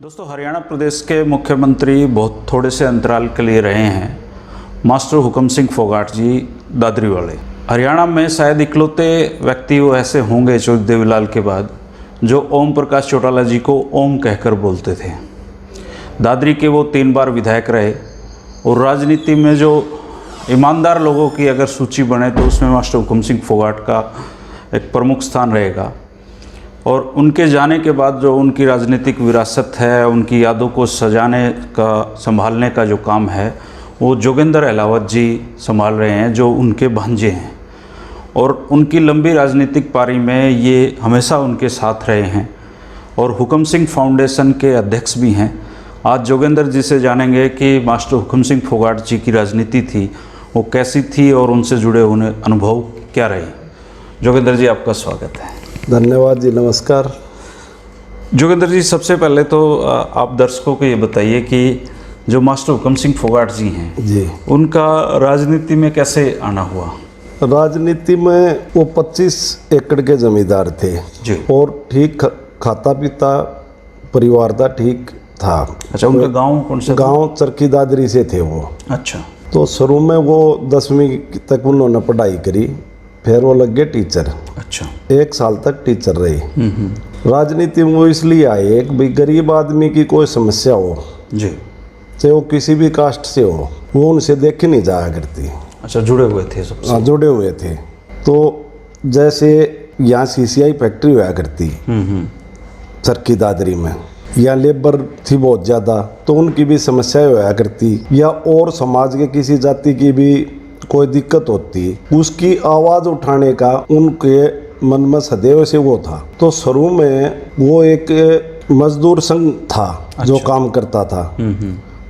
दोस्तों, हरियाणा प्रदेश के मुख्यमंत्री बहुत थोड़े से अंतराल के लिए रहे हैं मास्टर हुकम सिंह फोगाट जी दादरी वाले। हरियाणा में शायद इकलौते व्यक्ति वो ऐसे होंगे चौधरी देवीलाल के बाद जो ओम प्रकाश चौटाला जी को ओम कहकर बोलते थे। दादरी के वो 3 बार विधायक रहे और राजनीति में जो ईमानदार लोगों की अगर सूची बने तो उसमें मास्टर हुकम सिंह फोगाट का एक प्रमुख स्थान रहेगा। और उनके जाने के बाद जो उनकी राजनीतिक विरासत है, उनकी यादों को सजाने का, संभालने का जो काम है वो जोगेंद्र अहलावत जी संभाल रहे हैं, जो उनके भांजे हैं। और उनकी लंबी राजनीतिक पारी में ये हमेशा उनके साथ रहे हैं और हुकम सिंह फाउंडेशन के अध्यक्ष भी हैं। आज जोगेंद्र जी से जानेंगे कि मास्टर हुकम सिंह फोगाट जी की राजनीति थी वो कैसी थी और उनसे जुड़े हुए अनुभव क्या रहे। जोगेंद्र जी, आपका स्वागत है। धन्यवाद जी, नमस्कार। जोगेंद्र जी, सबसे पहले तो आप दर्शकों को ये बताइए कि जो मास्टर हुकम सिंह फोगाट जी हैं जी, उनका राजनीति में कैसे आना हुआ। राजनीति में वो 25 एकड़ के जमींदार थे जी। और ठीक खाता पीता परिवार था, ठीक था। अच्छा, उनका गांव कौन सा? गांव चरखी दादरी से थे वो। अच्छा। तो शुरू में वो 10वीं तक उन्होंने पढ़ाई करी, फिर वो लग गए टीचर। अच्छा। 1 साल तक टीचर रहे। राजनीति में वो इसलिए आए कि भाई गरीब आदमी की कोई समस्या हो जी, चाहे वो किसी भी कास्ट से हो, वो उनसे देखी नहीं जाया करती। अच्छा, जुड़े हुए थे सबसे। हाँ, जुड़े हुए थे। तो जैसे यहाँ CCI फैक्ट्री हुआ करती चरखी दादरी में, यहाँ लेबर थी बहुत ज़्यादा, तो उनकी भी समस्याएं हुआ करती, या और समाज के किसी जाति की भी कोई दिक्कत होती, उसकी आवाज़ उठाने का उनके मन में सदैव से वो था। तो शुरू में वो एक मजदूर संघ था। अच्छा। जो काम करता था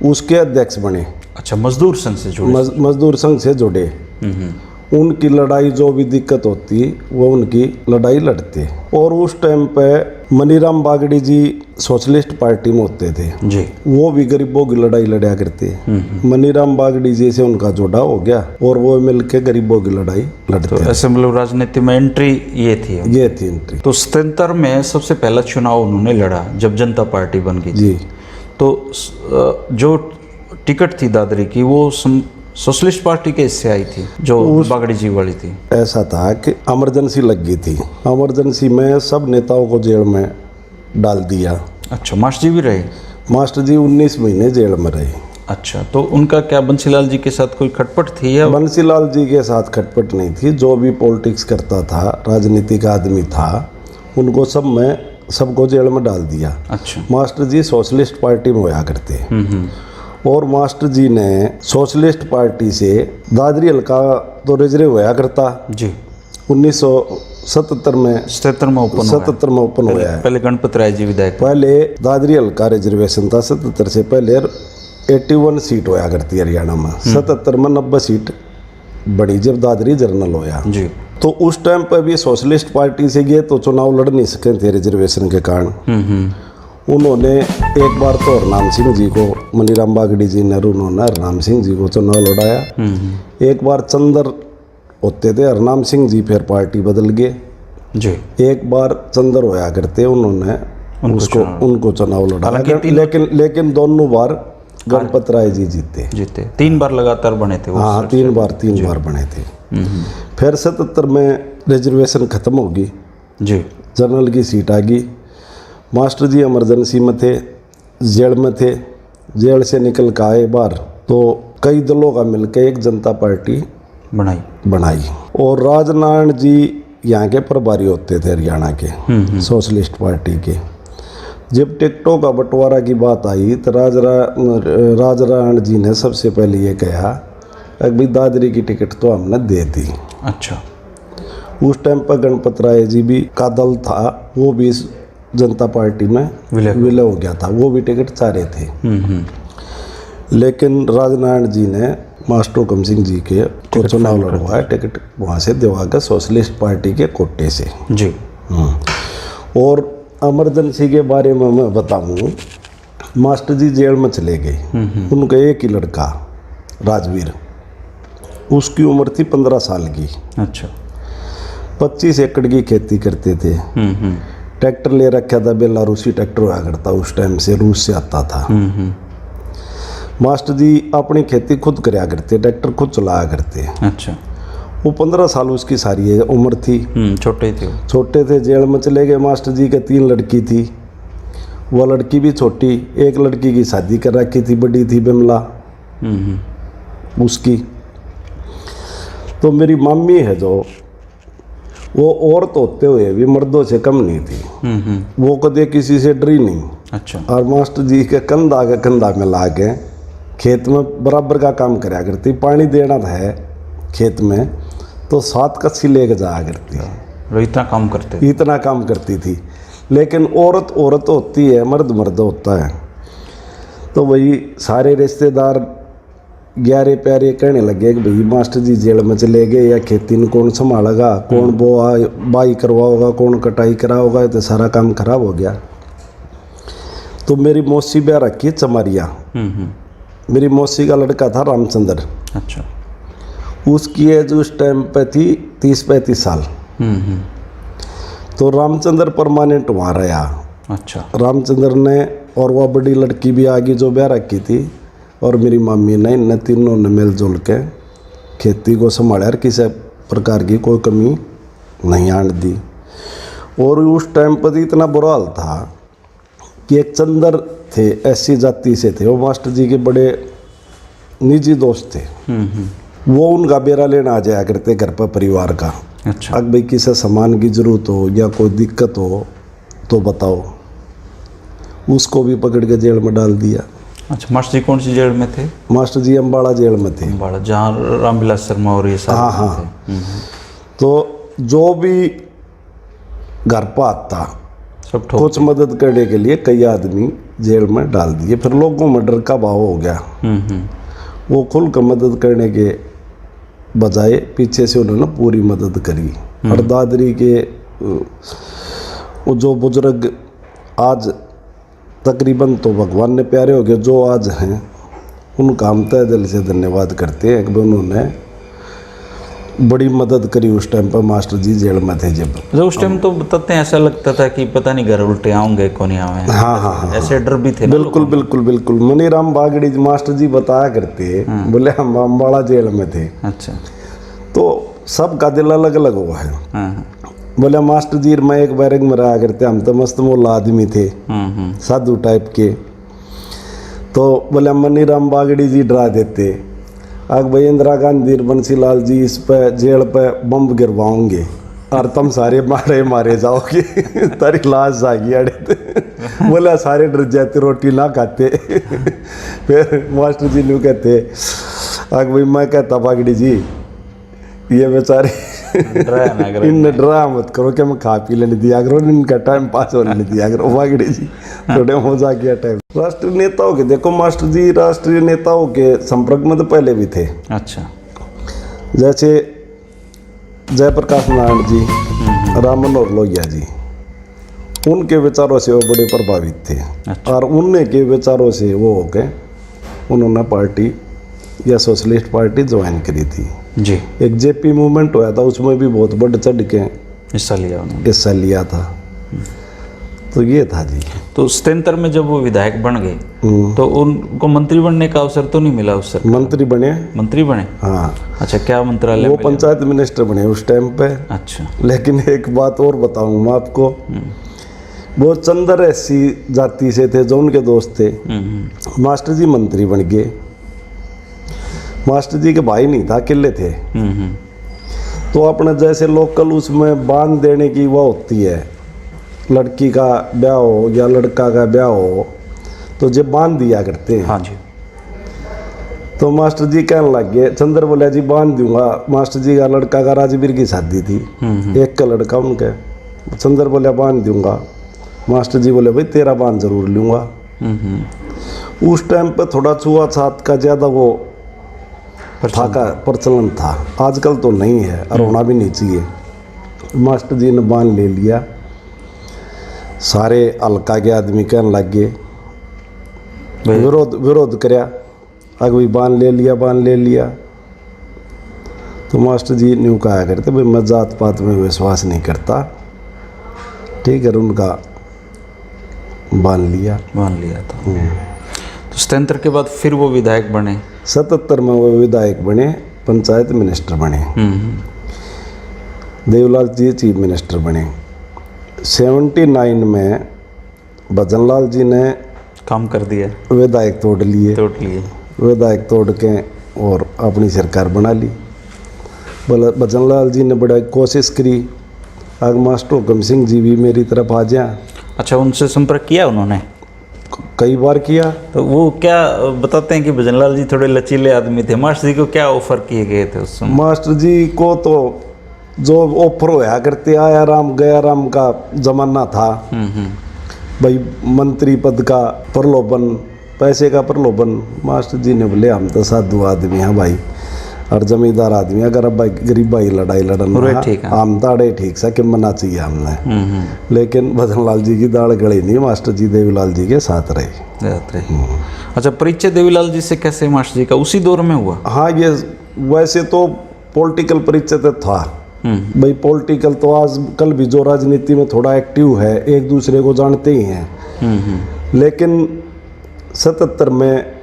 उसके अध्यक्ष बने। अच्छा, मजदूर संघ से जुड़े। मजदूर संघ से जुड़े। उनकी लड़ाई जो भी दिक्कत होती वो उनकी लड़ाई लड़ते। और उस टाइम पे मनीराम बागड़ी जी सोशलिस्ट पार्टी में होते थे जी। वो भी गरीबों की लड़ाई लड़ा करते। मनीराम बागड़ी जी से उनका जोड़ा हो गया और वो मिलके गरीबों की लड़ाई लड़ते। तो ऐसे मतलब राजनीति में एंट्री ये थी एंट्री। तो 77 में सबसे पहला चुनाव उन्होंने लड़ा जब जनता पार्टी बन गई जी। तो जो टिकट थी दादरी की वो सोशलिस्ट पार्टी के हिस्से आई थी जो बागड़ी जी वाली थी। ऐसा था कि इमरजेंसी लग गई थी। इमरजेंसी में सब नेताओं को जेल में डाल दिया। अच्छा, मास्टर जी भी रहे? मास्टर जी 19 महीने जेल में रहे। अच्छा, तो उनका क्या बंसीलाल जी के साथ कोई खटपट थी या? बंसीलाल जी के साथ खटपट नहीं थी। जो भी पॉलिटिक्स करता था, राजनीतिक आदमी था, उनको सबको जेल में डाल दिया। अच्छा। मास्टर जी सोशलिस्ट पार्टी में होया करते। और मास्टर जी ने सोशलिस्ट पार्टी से दादरी हल्का तो रिजर्व होया करता जी। 1977 में 77 में ओपन हुआ है। पहले गणपत राय जी विधायक। पहले दादरी हल्का रिजर्वेशन था 77 से पहले। 81 सीट होया करती हरियाणा में। 77 में 90 सीट बड़ी जब दादरी जर्नल होया जी। तो उस टाइम पर भी सोशलिस्ट पार्टी से गए तो चुनाव लड़ नहीं सके थे रिजर्वेशन के कारण। उन्होंने एक बार तो हरनाम सिंह जी को, मनीराम बागड़ी जी ने, उन्होंने हरनाम सिंह जी को चुनाव लड़ाया। एक बार चंदर होते थे हरनाम सिंह जी, फिर पार्टी बदल गए जी। एक बार चंदर होया करते, उन्होंने उनको चुनाव लड़ाया। लेकिन दोनों बार गणपत राय जी जीते। 3 बार लगातार बने थे वो। हाँ, 3 बार बने थे। फिर 77 में रिजर्वेशन खत्म होगी जी, जनरल की सीट आ गई। मास्टर जी इमरजेंसी में थे, जेल में थे। जेल से निकल कर आए बाहर तो कई दलों का मिलकर एक जनता पार्टी बनाई। और राजनारायण जी यहाँ के प्रभारी होते थे हरियाणा के सोशलिस्ट पार्टी के। जब टिकटों का बंटवारा की बात आई तो राजनारायण जी ने सबसे पहले ये कहा कि दादरी की टिकट तो हमने दे दी। अच्छा। उस टाइम पर गणपत राय जी भी का दल था, वो भी जनता पार्टी में विलय हो गया था। वो भी टिकट चाह रहे थे। लेकिन राजनारायण जी ने मास्टर हुकम सिंह जी के को चुनाव लड़वाया। टिकट वहाँ से दिवाकर सोशलिस्ट पार्टी के कोटे से जी। और इमरजेंसी के बारे में मैं बताऊँ, मास्टर जी जेल में चले गए। उनका एक ही लड़का राजवीर, उसकी उम्र थी 15 साल की। अच्छा। 25 एकड़ की खेती करते थे। ट्रैक्टर ले रखा था, बेलारूसी ट्रैक्टर हुआ करता उस टाइम से, रूस से आता था। मास्टर जी अपनी खेती खुद कराया करते, ट्रैक्टर खुद चलाया करते। अच्छा। वो 15 साल उसकी सारी उम्र थी। छोटे थे। छोटे थे, जेल में चले गए। मास्टर जी के 3 लड़की थी, वो लड़की भी छोटी। एक लड़की की शादी कर रखी थी, बड़ी थी बिमला उसकी। तो मेरी मम्मी है जो, वो औरत होते हुए भी मर्दों से कम नहीं थी। वो कदे किसी से डरी नहीं। अच्छा। और मास्टर जी के कंधा में ला के खेत में बराबर का काम कराया करती। पानी देना है खेत में तो 7 कस्सी लेके जाया करती। वो इतना काम करते थे। इतना काम करती थी। लेकिन औरत औरत होती है, मर्द मर्द होता है। तो वही सारे रिश्तेदार ग्यारे प्यारे कहने लगे कि भाई मास्टर जी जेल में चले गए, या खेती में कौन संभालेगा, कौन बोआ बाई करवाओगा, कौन कटाई कराओगा, तो सारा काम खराब हो गया। तो मेरी मौसी ब्याह रखी चमारिया। मेरी मौसी का लड़का था रामचंद्र। अच्छा। उसकी एज उस टाइम पे थी 30-35 साल। तो रामचंद्र परमानेंट वहाँ रहा। अच्छा। रामचंद्र ने, और वह बड़ी लड़की भी आगे जो ब्याह रखी थी, और मेरी मम्मी ने, इन तीनों ने मिलजुल के खेती को संभाला और किसी प्रकार की कोई कमी नहीं आने दी। और उस टाइम पर इतना बुरा हाल था कि एक चंदर थे, ऐसी जाति से थे, वो मास्टर जी के बड़े निजी दोस्त थे। वो उनका बेरा लेना आ जाया करते घर पर परिवार का। अच्छा। अब भाई किसी सामान की जरूरत हो या कोई दिक्कत हो तो बताओ। उसको भी पकड़ के जेल में डाल दिया। अच्छा। मास्टर जी कौन सी जेल में थे? मास्टर जी अम्बाड़ा जेल में थे। अम्बाड़ा, जहाँ रामविलास शर्मा और ये सारे हाँ। तो जो भी घर पर आता सब ठोक कुछ मदद करने के लिए कई आदमी जेल में डाल दिए। फिर लोगों में डर का भाव हो गया। वो खुल कर मदद करने के बजाय पीछे से उन्होंने पूरी मदद करी। और दादरी के वो जो बुजुर्ग आज तकरीबन तो भगवान ने प्यारे हो गए, जो आज हैं, उनका हम तहे दिल से धन्यवाद करते हैं कि उन्होंने बड़ी मदद करी उस टाइम पर। मास्टर जी जेल में थे जब उस टाइम तो बताते हैं, ऐसा लगता था कि पता नहीं घर उल्टे आऊंगे कौन आवे। हाँ। ऐसे डर भी थे। बिल्कुल। मनीराम बागड़ी मास्टर जी बताया करते, बोले हम अम्बाड़ा जेल में थे। अच्छा। तो सबका दिल अलग अलग हुआ है। बोले मास्टर जी मैं एक बैरक में रहा करते, हम तो मस्त मोला आदमी थे, साधु टाइप के। तो बोले मनीराम बागड़ी जी डरा देते, अब भाई इंदिरा गांधी बंसीलाल जी इस पे जेल पे बम गिरवाओगे और तुम सारे मारे जाओगे। तारी लाश जागी अड़े। बोला सारे डर जाते, रोटी ना खाते। फिर मास्टर जी ने कहते, अब भाई मैं कहता बागड़ी जी ये बेचारे इन डरा मत करो कि मैं खा पी लेने दिया करो, इनका टाइम पास होने नहीं दिया करो। बागड़ी जी थोड़े मजा किया टाइम। राष्ट्रीय नेताओं के देखो, मास्टर जी राष्ट्रीय नेताओं के संपर्क में तो पहले भी थे। अच्छा। जैसे जयप्रकाश नारायण जी, राम मनोहर लोहिया जी, उनके विचारों से वो बड़े प्रभावित थे। अच्छा। और उनके के विचारों से वो हो गए, उन्होंने पार्टी या सोशलिस्ट पार्टी ज्वाइन करी थी जी। एक जेपी मूवमेंट हुआ था, उसमें भी बहुत बढ़ चढ़ के हिस्सा लिया था। तो ये था जी। तो स्टेंतर में जब वो विधायक बन गए तो उनको मंत्री बनने का अवसर तो नहीं मिला उस समय? मंत्री बने। हाँ। अच्छा, क्या मंत्रालय? वो पंचायत मिनिस्टर बने उस टाइम पे। अच्छा। लेकिन एक बात और बताऊं मैं आपको, वो चंदर ऐसी जाति से थे जो उनके दोस्त थे। मास्टर जी मंत्री बन गए। मास्टर जी के भाई नहीं था, अकेले थे। तो अपने जैसे लोकल उसमें बांध देने की वो होती है, लड़की का ब्याह हो या लड़का का ब्याह हो तो जब बांध दिया करते हैं। हाँ जी। तो मास्टर जी कहने लग गए, चंद्र बोले जी बांध दूंगा। मास्टर जी का लड़का का राजवीर की शादी थी, एक का लड़का उनके। चंद्र बोले बांध दूंगा। मास्टर जी बोले भाई तेरा बांध जरूर लूँगा। उस टाइम पे थोड़ा छुआछूत का ज़्यादा वो प्रचलन था, आजकल तो नहीं है और होना भी नहीं चाहिए। मास्टर जी ने बांध ले लिया। सारे हल्का के आदमी कहने लग गए, विरोध करया, अगर बांध ले लिया। तो मास्टर जी न्यू कहा करते भाई मैं जात पात में विश्वास नहीं करता, ठीक है, उनका मान लिया था। तो सत्यंतर के बाद फिर वो विधायक बने। 77 में वो विधायक बने, पंचायत मिनिस्टर बने। देवलाल जी चीफ मिनिस्टर बने। 79 में भजनलाल जी ने काम कर दिया, विधायक तोड़ लिए, विधायक तोड़ के और अपनी सरकार बना ली। बोला भजनलाल जी ने बड़ा कोशिश करी, आग मास्टर हुकम सिंह जी भी मेरी तरफ आ जा। अच्छा, उनसे संपर्क किया उन्होंने? कई बार किया। तो वो क्या बताते हैं कि भजनलाल जी थोड़े लचीले आदमी थे, मास्टर जी को क्या ऑफर किए गए थे उस समय? मास्टर जी को तो जो ऑफर होया करते, आया राम गया राम का जमाना था। भाई मंत्री पद का प्रलोभन, पैसे का प्रलोभन। मास्टर जी ने बोले हम तो साधु आदमी हैं भाई और जमींदार आदमी, अगर अब गरीब भाई लड़ाई लड़ना हम ताड़े ठीक सा कि मना चाहिए हमने। लेकिन भजनलाल जी की दाढ़ गड़ी नहीं, मास्टर जी देवीलाल जी के साथ रहे। अच्छा, परिचय देवीलाल जी से कैसे मास्टर जी का उसी दौर में हुआ? हाँ, ये वैसे तो पॉलिटिकल परिचय तो था भाई, पॉलिटिकल तो आज कल भी जो राजनीति में थोड़ा एक्टिव है एक दूसरे को जानते ही हैं। लेकिन 77 में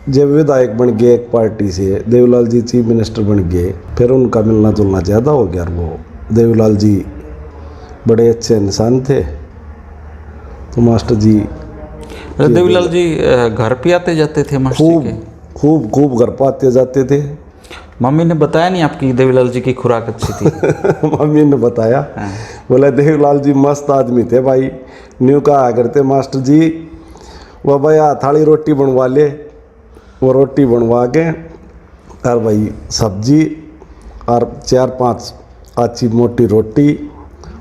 जब विधायक बन गए एक पार्टी से, देवलाल जी चीफ मिनिस्टर बन गए, फिर उनका मिलना जुलना ज़्यादा हो गया। वो देवलाल जी बड़े अच्छे इंसान थे, तो मास्टर जी देवलाल जी घर पे आते जाते थे मास्टर जी के? खूब घर पे आते जाते थे। मम्मी ने बताया नहीं आपकी देवीलाल जी की खुराक अच्छी थी? मम्मी ने बताया, बोला देवलाल जी मस्त आदमी थे भाई, न्यू कहा करते मास्टर जी वह भाई थाली रोटी बनवा ले, वो रोटी बनवा के और भाई सब्जी और 4-5 अच्छी मोटी रोटी,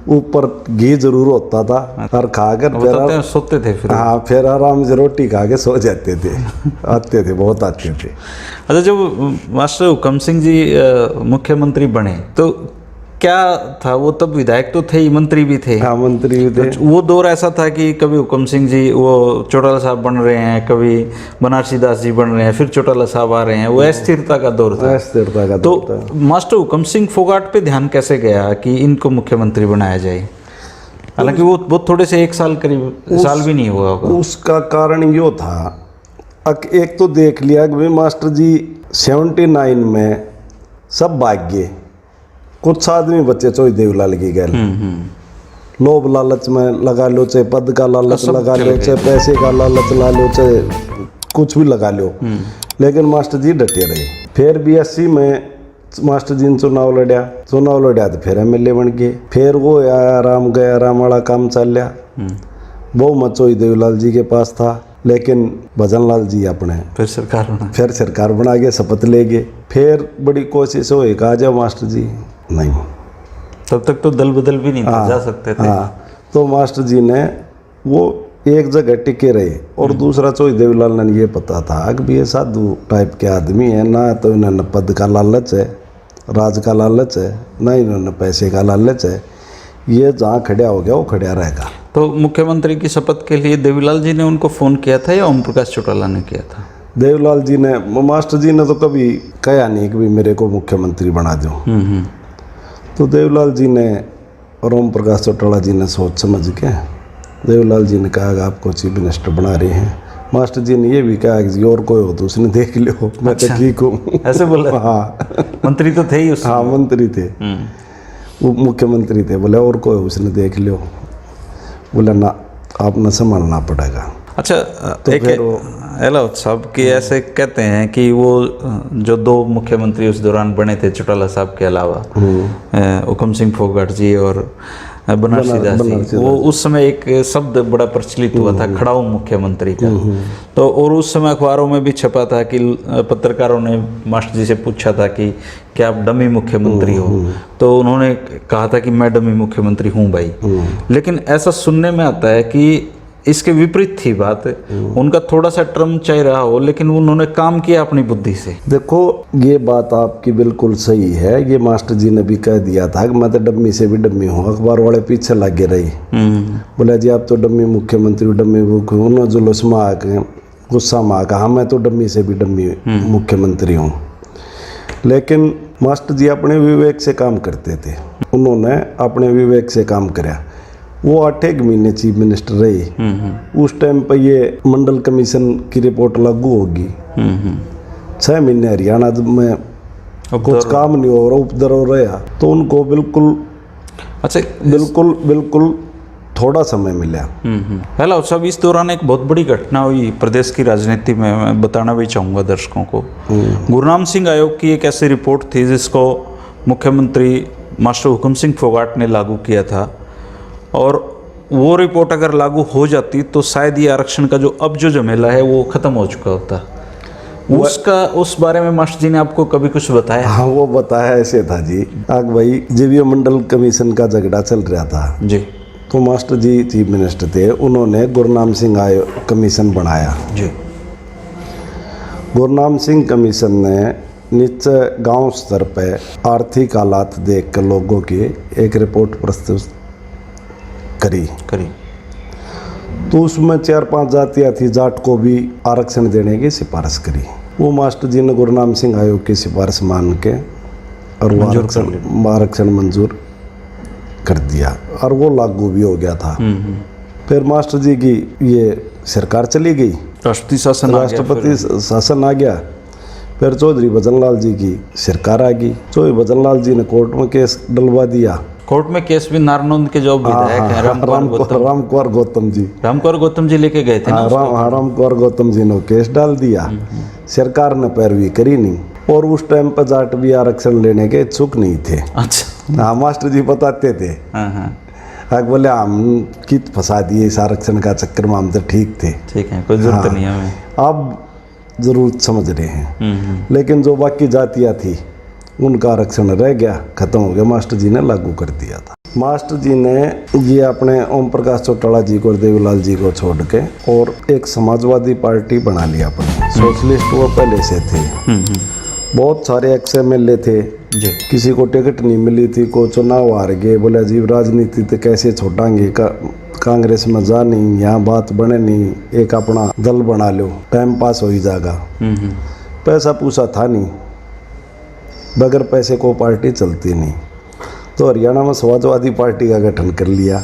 ऊपर घी जरूर होता था, और खाकर फिर सोते थे फिर। हाँ, फिर आराम से रोटी खा के सो जाते थे। आते थे, बहुत आते थे। अच्छा, जब मास्टर हुकम सिंह जी मुख्यमंत्री बने तो क्या था? वो तब विधायक तो थे ही, मंत्री भी थे। हाँ, मंत्री भी थे। तो वो दौर ऐसा था कि कभी हुकम सिंह जी वो चौटाला साहब बन रहे हैं, कभी बनारसी दास जी बन रहे हैं, फिर चौटाला साहब आ रहे हैं, वो अस्थिरता का दौर था। अस्थिरता का दौर था। तो मास्टर हुकम सिंह फोगाट पे ध्यान कैसे गया कि इनको मुख्यमंत्री बनाया जाए? हालांकि वो थोड़े से 1 साल करीब साल भी नहीं हुआ होगा। उसका कारण यो था, एक तो देख लिया कि भाई मास्टर जी 79 में सब भाग गए, कुछ आदमी बच्चे चोई देवलाल की गैल। लोभ लालच में लगा लो, चाहे पद का लालच लगा लो, चाहे पैसे का लालच ला लो, चाहे कुछ भी लगा लो, लेकिन मास्टर जी डटे रहे। फिर 82 में मास्टर जी ने चुनाव लड़ा तो फिर MLA बन गए। फिर वो आया राम गया राम वाला काम चल रहा। बहुमत चोई देवलाल जी के पास था, लेकिन भजनलाल जी अपने फिर सरकार बना के शपथ ले गए। फिर बड़ी कोशिश हुई, कहा जाओ मास्टर जी, नहीं, तब तक तो दल बदल भी नहीं जा सकते थे। तो मास्टर जी ने वो एक जगह टिके रहे। और दूसरा चोई देवलाल ने ये पता था कि ये साधु टाइप के आदमी है ना, तो इन्होंने पद का लालच है, राज का लालच है, ना इन्होंने पैसे का लालच है, ये जहाँ खड़ा हो गया वो खड़ा रहेगा। तो मुख्यमंत्री की शपथ के लिए देवीलाल जी ने उनको फ़ोन किया था या ओम प्रकाश चौटाला ने किया था? देवलाल जी ने, मास्टर जी ने तो कभी कहा नहीं कि भी मेरे को मुख्यमंत्री बना दो। तो देवलाल जी ने और ओम प्रकाश चौटाला जी ने सोच समझ के देवलाल जी ने कहा कि आपको चीफ मिनिस्टर बना रहे हैं। मास्टर जी ने ये भी कहा कि और कोई हो तो उसने देख लो, मैं तो ठीक हूँ, ऐसे बोला। हाँ, मंत्री तो थे ही उस। हाँ, मंत्री थे, वो मुख्यमंत्री थे। बोले और कोई उसने देख लो, बोला ना, आपने संभालना पड़ेगा। अच्छा, तो एक एलाउद्दीन साहब कि ऐसे कहते हैं कि वो जो 2 मुख्यमंत्री उस दौरान बने थे चौटाला साहब के अलावा, हुकम सिंह फोगाट जी और बनारसी दास जी, वो उस समय एक शब्द बड़ा प्रचलित हुआ था, खड़ाऊ मुख्यमंत्री का। तो और उस समय अखबारों में भी छपा था कि पत्रकारों ने मास्टर जी से पूछा था कि क्या आप डमी मुख्यमंत्री हो? तो उन्होंने कहा था कि मैं डमी मुख्यमंत्री हूँ भाई। लेकिन ऐसा सुनने में आता है कि इसके विपरीत थी बात, उनका थोड़ा सा टर्म चाहिए रहा हो, लेकिन उन्होंने काम किया अपनी बुद्धि से। देखो, ये बात आपकी बिल्कुल सही है। ये मास्टर जी ने भी कह दिया था कि मैं तो डम्मी से भी डम्मी हूँ। अखबार वाले पीछे लगे रही, बोला जी आप तो डम्मी मुख्यमंत्री, डम्मी उन्होंने जुलूस में आके गुस्सा में आकर, हाँ मैं तो डम्मी से भी डम्मी मुख्यमंत्री हूँ। लेकिन मास्टर जी अपने विवेक से काम करते थे, उन्होंने अपने विवेक से काम कराया। वो 8 महीने चीफ मिनिस्टर रहे। उस टाइम पर ये मंडल कमीशन की रिपोर्ट लागू होगी। 6 महीने हरियाणा में कुछ काम नहीं हो रहा, उपद्रव रहा, तो उनको बिल्कुल अच्छा बिल्कुल थोड़ा समय मिला। हेलो सब, इस दौरान एक बहुत बड़ी घटना हुई प्रदेश की राजनीति में, मैं बताना भी चाहूँगा दर्शकों को। गुरनाम सिंह आयोग की एक ऐसी रिपोर्ट थी जिसको मुख्यमंत्री मास्टर हुकुम सिंह फोगाट ने लागू किया था, और वो रिपोर्ट अगर लागू हो जाती तो शायद ये आरक्षण का जो अब जो झमेला है वो ख़त्म हो चुका होता। उस बारे में मास्टर जी ने आपको कभी कुछ बताया? हाँ, वो बताया ऐसे था जी, भाई जब ये मंडल कमीशन का झगड़ा चल रहा था जी, तो मास्टर जी चीफ मिनिस्टर थे, उन्होंने गुरनाम सिंह आयोग कमीशन बनाया जी। गुरनाम सिंह कमीशन ने नीचे गांव स्तर पे आर्थिक हालात देख कर लोगों की एक रिपोर्ट प्रस्तुत करी। तो उसमें 4-5 जातियाँ थी, जाट को भी आरक्षण देने की सिफारिश करी। वो मास्टर जी ने गुरनाम सिंह आयोग की सिफारिश मान के और वो आरक्षण मंजूर कर दिया, और वो लागू भी हो गया था। फिर मास्टर जी की ये सरकार चली गई, राष्ट्रपति शासन आ गया। फिर चौधरी भजनलाल जी की सरकार आ गई। चौधरी भजनलाल जी ने कोर्ट में केस डलवा दिया। कोर्ट में केस भी नारनौंद के जो विधायक हैं रामकुमार गौतम जी लेके गए थे ना। रामकुमार गौतम जी ने केस डाल दिया। सरकार ने पैरवी करी नहीं, और उस टाइम पर जाट भी आरक्षण लेने के इच्छुक नहीं थे। अच्छा। हाँ, मास्टर जी बताते थे। हाँ, बोले हम कित फंसा दिए इस आरक्षण का चक्कर में, हम तो ठीक थे, ठीक है, कोई जरूरत नहीं हमें। अब जरूर समझ रहे हैं, लेकिन जो बाकी जातियाँ थी उनका आरक्षण रह गया, खत्म हो गया। मास्टर जी ने लागू कर दिया था। मास्टर जी ने ये अपने ओम प्रकाश चौटाला जी को और देवीलाल जी को छोड़ के और एक समाजवादी पार्टी बना लिया अपनी। सोशलिस्ट वो पहले से थे। बहुत सारे एक्स MLA थे जी, किसी को टिकट नहीं मिली थी, को चुनाव हार गए, बोले जी राजनीति तो कैसे छोड़ांगे, कांग्रेस में जा नहीं, यहाँ बात बने नहीं, एक अपना दल बना लो, टाइम पास हो ही जाएगा। पैसा पूसा था नहीं, बगैर पैसे को पार्टी चलती नहीं, तो हरियाणा में समाजवादी पार्टी का गठन कर लिया।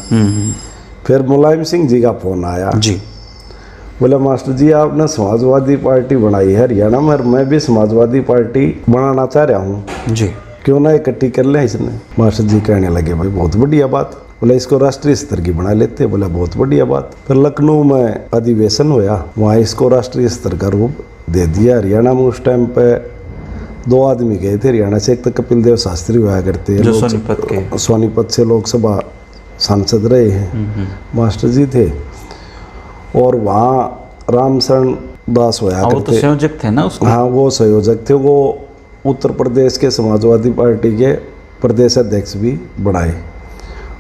फिर मुलायम सिंह जी का फोन आया जी, बोले मास्टर जी आपने समाजवादी पार्टी बनाई है हरियाणा में, मैं भी समाजवादी पार्टी बनाना चाह रहा हूँ जी, क्यों ना इकट्ठी कर लें इसने। मास्टर जी कहने लगे भाई बहुत बढ़िया बात, बोले इसको राष्ट्रीय स्तर की बना लेते, बोला बहुत बढ़िया बात। फिर लखनऊ में अधिवेशन हुआ, वहाँ इसको राष्ट्रीय स्तर का रूप दे दिया। हरियाणा में उस टाइम पे 2 आदमी गए थे हरियाणा से, एक तो कपिल देव शास्त्री हुआ करते हैं, सोनीपत से लोकसभा सांसद रहे हैं, मास्टर जी थे, और वहाँ रामशरण दास हुआ करते, तो संयोजक थे ना उसको। हाँ, वो संयोजक थे। वो उत्तर प्रदेश के समाजवादी पार्टी के प्रदेश अध्यक्ष भी बनाए,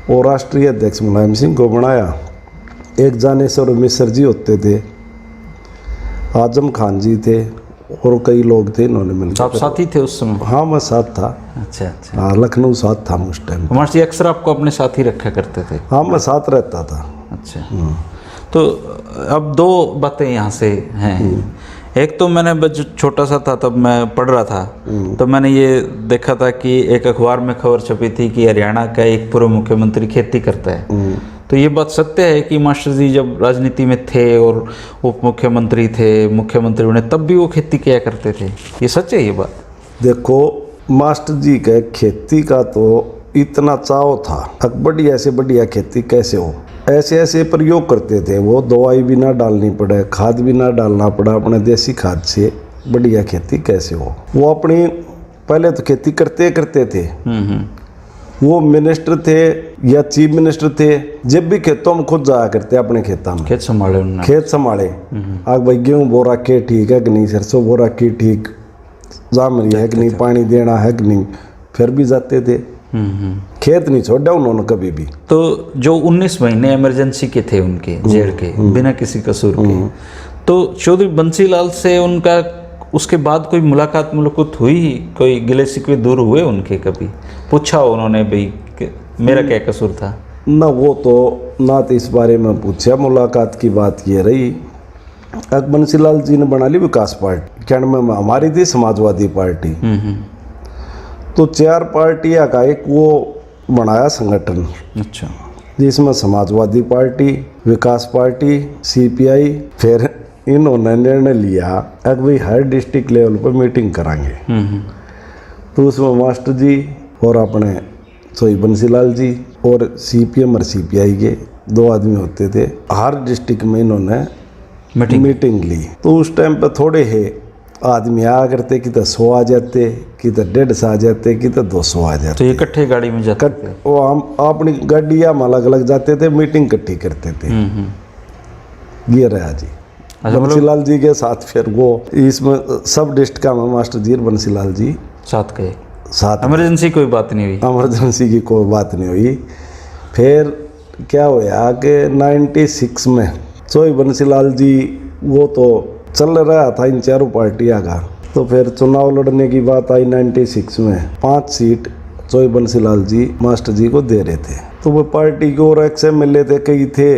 और राष्ट्रीय अध्यक्ष मुलायम सिंह को बनाया। एक जानेश्वर मिश्र जी होते थे, आजम खान जी थे, और कई लोग थे, इन्होंने मिलकर। आप साथी थे उस समय? हाँ, मैं साथ था। अच्छा। हाँ, लखनऊ साथ था उस टाइम। मास्टर जी अक्सर आपको अपने साथ ही रखा करते थे? हाँ, मैं साथ रहता था। अच्छा। तो अब 2 बातें यहाँ से हैं। एक तो मैंने छोटा सा था तब मैं पढ़ रहा था, तो मैंने ये देखा था कि एक अखबार में खबर छपी थी कि हरियाणा का एक पूर्व मुख्यमंत्री खेती करता है। तो ये बात सत्य है कि मास्टर जी जब राजनीति में थे और उप मुख्यमंत्री थे, मुख्यमंत्री बने, तब भी वो खेती किया करते थे, ये सच है ये बात? देखो, मास्टर जी के खेती का तो इतना चाव था, बढ़िया से बढ़िया खेती कैसे हो, ऐसे ऐसे प्रयोग करते थे वो, दवाई भी ना डालनी पड़े, खाद भी ना डालना पड़ा, अपने देसी खाद से बढ़िया खेती कैसे हो। वो अपनी पहले तो खेती करते थे। वो मिनिस्टर थे या चीफ मिनिस्टर थे, जब भी खेतों में खुद जाया करते अपने खेतों में, खेत संभाले। आग भाई गेहूँ बो रखे ठीक है कि नहीं, सरसों बो रखी ठीक जाम रही है कि नहीं, पानी देना है कि नहीं, फिर भी जाते थे। खेत नहीं छोड़ा उन्होंने कभी भी। तो जो 19 महीने इमरजेंसी के थे उनके जेल के, बिना किसी कसूर के, तो चौधरी बंसीलाल से उनका उसके बाद कोई मुलाकात हुई, कोई गिले शिकवे दूर हुए उनके? कभी पूछा उन्होंने भाई मेरा क्या कसूर था? ना, वो तो ना तो इस बारे में पूछा। मुलाकात की बात ये रही, बंसीलाल जी ने बना ली विकास पार्टी, कैंडमे में हमारी थी समाजवादी पार्टी। तो 4 पार्टियां का एक वो बनाया संगठन। अच्छा। जिसमें समाजवादी पार्टी, विकास पार्टी, सीपीआई, फिर इन्होंने निर्णय लिया कि भाई हर डिस्ट्रिक्ट लेवल पर मीटिंग कराएंगे। तो उसमें मास्टर जी और अपने सोई बंसीलाल जी और सीपीएम और सीपीआई के 2 आदमी होते थे। हर डिस्ट्रिक्ट में इन्होंने मीटिंग ली। तो उस टाइम पे थोड़े ही आदमी आया करते, कि तो 100 आ जाते, कि तो 150 आ जाते, कि तो 200 आ जाते। तो ये इकट्ठे गाड़ी में जाते थे? वो हम अपनी गाड़ियाँ में अलग अलग जाते थे, मीटिंग इकट्ठी करते थे। ये रहा जी बंसीलाल जी के साथ। फिर वो इसमें सब डिस्ट्रिक्ट का मास्टर जी बंसीलाल जी साथ गए, साथ। इमरजेंसी कोई बात नहीं हुई? इमरजेंसी की कोई बात नहीं हुई। फिर क्या हुआ कि 96 में सोई बंसीलाल जी वो तो चल रहा था इन चारों पार्टियां का। तो फिर चुनाव लड़ने की बात आई 96 में। 5 सीट सोई बंसीलाल जी मास्टर जी को दे रहे थे। तो वो पार्टी के और XMLA थे, कई थे।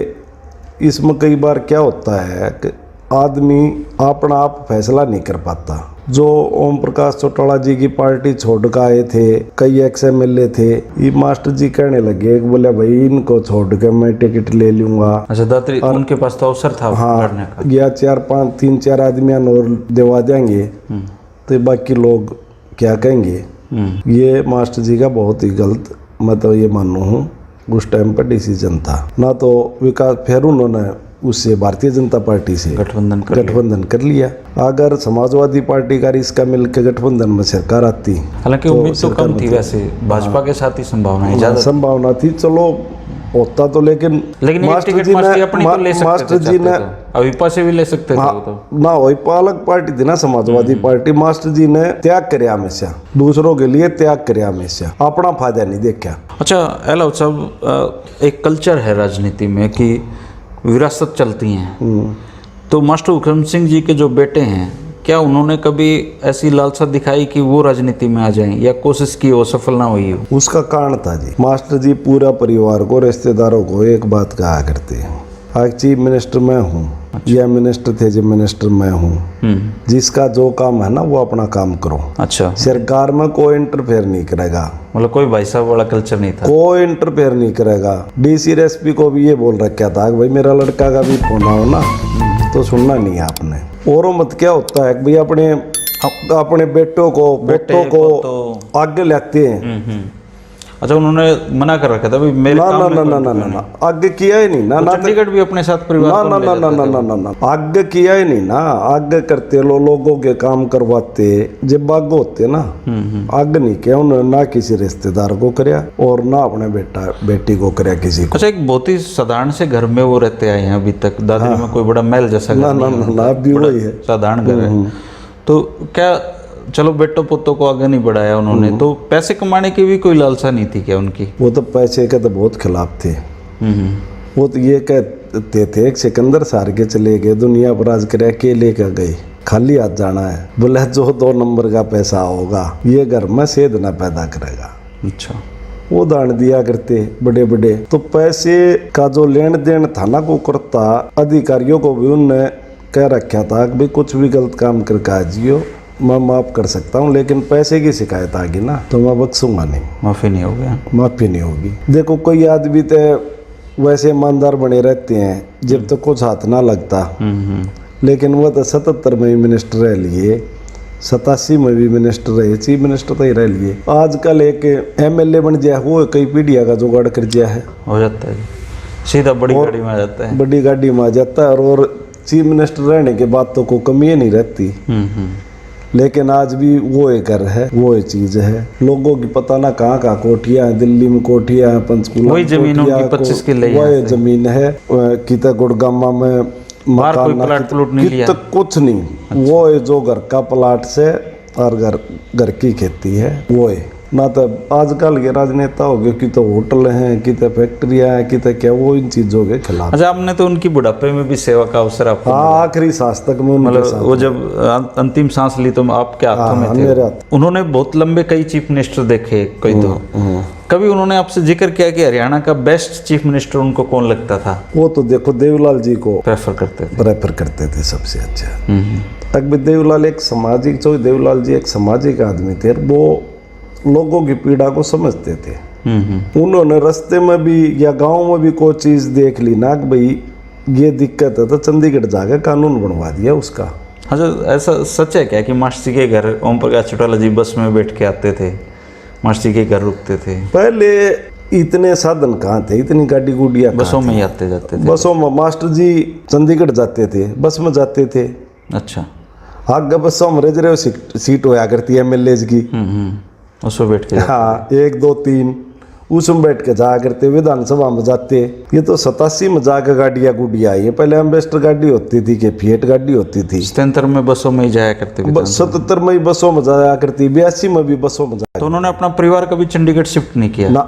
इसमें कई बार क्या होता है कि आदमी अपना आप फैसला नहीं कर पाता। जो ओम प्रकाश चौटाला जी की पार्टी छोड़ कर आए थे, कई XMLA थे, ये मास्टर जी कहने लगे, बोले भाई इनको छोड़ के मैं टिकट ले लूंगा। अच्छा, दात्री उनके पास तो अवसर था लड़ने का। या 3-4 आदमी और दिवा देंगे तो बाकी लोग क्या कहेंगे। ये मास्टर जी का बहुत ही गलत, मतलब ये मानू हूँ, उस टाइम पर डिसीजन था ना। तो विकास फिर उन्होंने उससे भारतीय जनता पार्टी से गठबंधन कर लिया। अगर समाजवादी का इसका मिलकर गठबंधन में सरकार आती, हालांकि उम्मीद तो कम थी वैसे, भाजपा के साथ ही संभावना थी, चलो होता तो। लेकिन मास्टर जी ने अपनी तो ले सकते मास्टर जी ने अविपा से भी ले सकते थे। तो ना वही अलग पार्टी थी ना समाजवादी पार्टी। मास्टर जी ने त्याग करे हमेशा, दूसरों के लिए त्याग करे हमेशा, अपना फायदा नहीं देखा। अच्छा एलाउद साहब, एक कल्चर है राजनीति में कि विरासत चलती हैं। तो मास्टर हुकम सिंह जी के जो बेटे हैं, क्या उन्होंने कभी ऐसी लालसा दिखाई कि वो राजनीति में आ जाएं, या कोशिश की हो, सफल ना हुई हो? उसका कारण था जी, मास्टर जी पूरा परिवार को, रिश्तेदारों को एक बात कहा करते हैं, आज चीफ मिनिस्टर मैं हूँ। अच्छा। या मिनिस्टर थे जो मिनिस्टर मैं हूँ। जिसका जो काम है ना वो अपना काम करो। अच्छा, सरकार में कोई इंटरफेयर नहीं करेगा। मतलब कोई भाई साहब वाला कल्चर नहीं था, कोई इंटरफेयर नहीं करेगा। DC SP को भी ये बोल रखा था कि भाई मेरा लड़का का भी फोन आओ ना, तो सुनना नहीं है आपने। और मत क्या होता है कि भाई अपने बेटों को आगे लाते हैं। अच्छा, उन्होंने मना कर रखा था भाई मेरे काम में ना आगे किया ही नहीं ना। चंडीगढ़ भी अपने साथ परिवार ना आगे किया ही नहीं ना। आगे करते लोगों के काम करवाते, जब बाग होते ना, आगे नहीं किया उन्होंने, ना किसी रिश्तेदार को कराया और ना अपने बेटी को कराया किसी को। अच्छा, एक बहुत ही साधारण से घर में वो रहते आए हैं अभी तक, दादरी में कोई बड़ा महल जैसा ना भी वही है, साधारण घर है। तो क्या, चलो बेटो पुत्रों को आगे नहीं बढ़ाया उन्होंने, तो पैसे कमाने की भी कोई लालसा नहीं थी क्या उनकी? वो तो पैसे के तो बहुत खिलाफ थे। वो तो ये कहते थे, एक सिकंदर सार के चले गए, दुनिया पर राज करे, अकेले क्या गए, खाली हाथ जाना है। बोले जो 2 नंबर का पैसा होगा ये घर में सेध ना पैदा करेगा। अच्छा, वो दान दिया करते बड़े बड़े। तो पैसे का जो लेन देन था ना वो करता, अधिकारियों को भी उनने कह रखा था कि भाई कुछ भी गलत काम करके आ जियो, मैं माफ़ कर सकता हूँ, लेकिन पैसे की शिकायत आ गई ना तो मैं बख्शूंगा नहीं, माफ़ी नहीं होगी। माफ़ी नहीं होगी। देखो कोई आदमी तो वैसे ईमानदार बने रहते हैं जब तक कुछ हाथ ना लगता, लेकिन वो तो 77 में भी मिनिस्टर रह लिए, 87 में भी मिनिस्टर रहे, चीफ मिनिस्टर तो ही रह लिए। आजकल एक MLA बन जाए वो कई पीढ़िया का जुगाड़ कर दिया है, हो जाता है सीधा बड़ी गाड़ी में आ जाता है, बड़ी गाड़ी में आ जाता है। और चीफ मिनिस्टर रहने के बाद तो कोई कमी नहीं रहती। लेकिन आज भी वो एक घर है, वो एक चीज है। लोगों की पता ना कहाँ कोठियाँ हैं, दिल्ली में कोठियाँ हैं, पंचकूला वही जमीन उनकी 25 किले वही जमीन है, किता गुड़गामा में मकान कुछ नहीं। अच्छा। वो है जो घर का प्लाट से और घर की खेती है वो है ना। तो आजकल के राजनेता हो गए कि तो होटल हैं, कि तो फैक्ट्रियाँ हैं, कि तो क्या, वो इन चीज़ों के खिलाफ। अच्छा, आपने तो उनकी बुढ़ापे में भी सेवा का अवसर आपको? हाँ, आखिरी सांस तक में, मतलब वो जब अंतिम सांस ली तो आपके हाथों में थे। मेरे हाथ। उन्होंने बहुत लंबे कई चीफ मिनिस्टर देखे, कोई तो कभी उन्होंने आपसे जिक्र किया कि हरियाणा का बेस्ट चीफ मिनिस्टर उनको कौन लगता था? वो तो देखो देवीलाल जी को प्रेफर करते थे सबसे अच्छा। अकबर देवीलाल एक सामाजिक, देवीलाल जी एक सामाजिक आदमी थे, वो लोगों की पीड़ा को समझते थे। उन्होंने रास्ते में भी या गांव में भी कोई चीज़ देख ली ना कि भाई ये दिक्कत है, तो चंडीगढ़ जाकर कानून बनवा दिया उसका। अच्छा, ऐसा सच है क्या कि मास्टर जी के घर ओम प्रकाश चौटाला जी बस में बैठ के आते थे, मास्टर जी के घर रुकते थे? पहले इतने साधन कहाँ थे, इतनी गाड़ी गुडिया बसों में ही आते जाते थे? बसों में मास्टर जी चंडीगढ़ जाते थे, बस में जाते थे। अच्छा, आगे बसों में रिजर्व सीट होया करती है एमएलए की। उसमें बैठ के? हाँ, 1 2 3 उसमें बैठ के जाया करते, विधानसभा में जाते। ये तो 87 में जाकर गाड़ियाँ गुडिया आई है, पहले एम्बेसडर गाड़ी होती थी कि फिएट गाड़ी होती थी। 77 में बसों में ही जाया करते? 77 में ही बसों में जाया करती, 82 में भी बसों में जाया। तो उन्होंने अपना परिवार कभी चंडीगढ़ शिफ्ट नहीं किया? ना,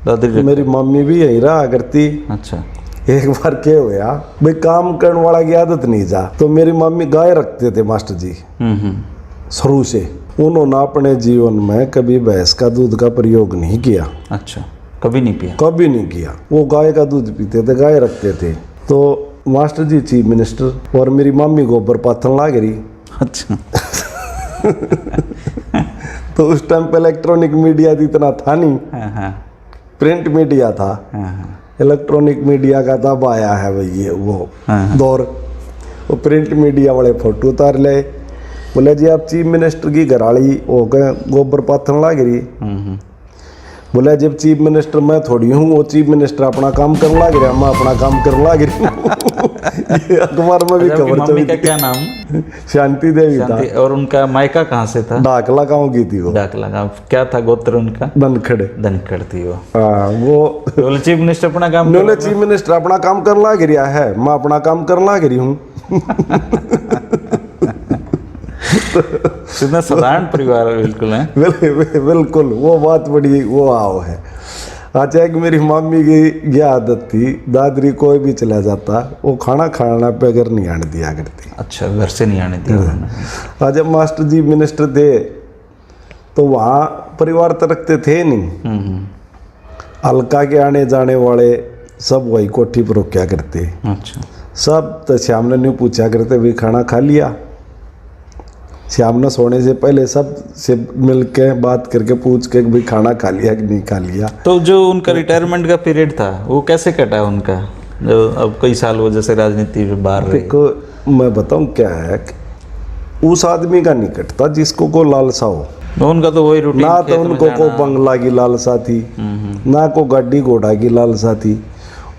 दादी मेरी मम्मी भी यही रहा करती। अच्छा। एक बार क्या हुआ भाई, काम करने वाला की आदत नहीं जा, तो मेरी मम्मी गाय रखते थे मास्टर जी शुरू से। उन्होंने अपने जीवन में कभी भैंस का दूध का प्रयोग नहीं किया। अच्छा, कभी नहीं पिया? कभी नहीं किया। वो गाय का दूध पीते थे, गाय रखते थे। तो मास्टर जी चीफ मिनिस्टर और मेरी मम्मी गोबर पाथन लाग रही। अच्छा। तो उस टाइम पे इलेक्ट्रॉनिक मीडिया इतना था नहीं, प्रिंट मीडिया था। इलेक्ट्रॉनिक मीडिया का तब आया है भाई ये वो दौर। वो प्रिंट मीडिया वाले फोटो उतार ले, बोले जी आप चीफ मिनिस्टर की घराड़ी हो गए गोबर पाथन लाग रही। बोले जब चीफ मिनिस्टर मैं थोड़ी हूँ, वो चीफ मिनिस्टर अपना काम करने लग रहा, मैं अपना काम करने लग रही। ये अखबार में भी खबर चली। का क्या नाम? शांति देवी था। और उनका मायका कहाँ से था? डाकला गाँव की थी वो। डाकला गाँव। क्या था गोत्र उनका? धनखड़। धनखड़ थी वो। हाँ, वो बोले चीफ मिनिस्टर अपना काम, बोले चीफ मिनिस्टर अपना काम करने लग रहा है, मैं अपना काम करने लग रही हूँ। इतना साधारण परिवार बिल्कुल है। बिल्कुल वो बात बड़ी वो आओ है। अच्छा, कि मेरी मम्मी की ये आदत थी, दादरी कोई भी चला जाता वो खाना खाना पे घर नहीं आने दिया करती। अच्छा, घर से नहीं आने दिया। आज जब मास्टर जी मिनिस्टर थे तो वहाँ परिवार तो रखते थे नहीं। हल्का के आने जाने वाले सब वही कोठी पर रोक्या करते। अच्छा। सब तो श्याम ने नहीं पूछा करते भाई खाना खा लिया। श्याम ने सोने से पहले सब से मिल के बात करके पूछ के भाई खाना खा लिया कि नहीं खा लिया। तो जो उनका रिटायरमेंट का पीरियड था वो कैसे कटा उनका, जो अब कई साल वो जैसे राजनीति में बाहर रहे? देखो मैं बताऊं क्या है कि उस आदमी का नहीं कटता जिसको को लालसा हो। उनका तो वही रूटीन, ना तो उनको को बंगला की लालसा थी, ना को गाड़ी घोड़ा की लालसा थी।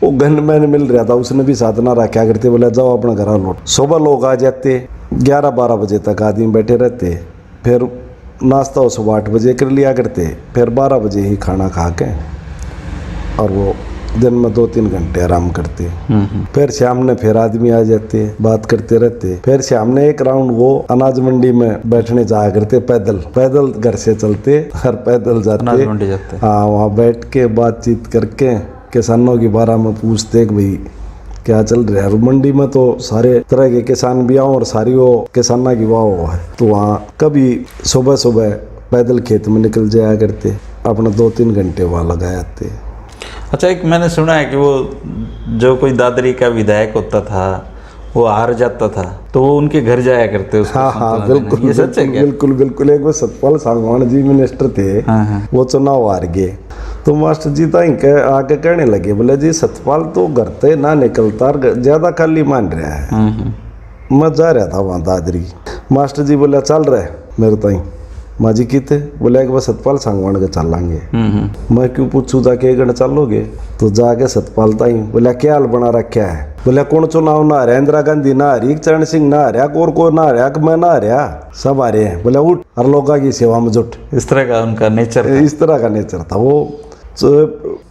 वो गनमैन मिल रहा था, उसने भी साधना रखा करते, बोले जाओ अपना घर लौट। सुबह लोग आ जाते, 11-12 बजे तक आदमी बैठे रहते, फिर नाश्ता सुबह 8 बजे कर लिया करते, फिर 12 बजे ही खाना खा के और वो दिन में 2-3 घंटे आराम करते। फिर शाम ने फिर आदमी आ जाते, बात करते रहते। फिर शाम ने एक राउंड वो अनाज मंडी में बैठने जाया करते, पैदल घर से चलते और पैदल जाते। हाँ, वहाँ बैठ के बातचीत करके किसानों के बारे में पूछते कि भाई क्या चल रहा है। मंडी में तो सारे तरह के किसान भी आओ और सारी वो किसाना की वाह है। तो वहाँ कभी सुबह पैदल खेत में निकल जाया करते, अपना 2-3 घंटे वहाँ लगा जाते। अच्छा, एक मैंने सुना है कि वो जो कोई दादरी का विधायक होता था वो हार जाता था तो वो उनके घर जाया करते उसको। हाँ, बिल्कुल। ये सच है क्या? बिल्कुल। एक बार सतपाल सांगवान जी मिनिस्टर थे। वो चुनाव हार गए तो मास्टर जी ताई आके कहने लगे, बोले जी सतपाल तो घर से ना निकलता, ज्यादा खाली मान रहा है। मैं जा रहा था वहाँ दादरी। मास्टर जी बोले चल रहे मेरे ताई। माँ जी किते? बोले एक बार सतपाल सांगवान के चल लांगे। मैं क्यों पूछूं जाके गण चलोगे? तो जाके सतपाल ताई बोले क्या हाल बना रखा है? बोले कौन चुनाव ना रहा? इंदिरा गांधी ना रही, चरण सिंह ना रहा, और को ना रहा, मैं ना रहा, सब आ रहे हैं। बोले उठ हर लोगों की सेवा में जुट। इस तरह का उनका नेचर था। इस तरह का नेचर था। वो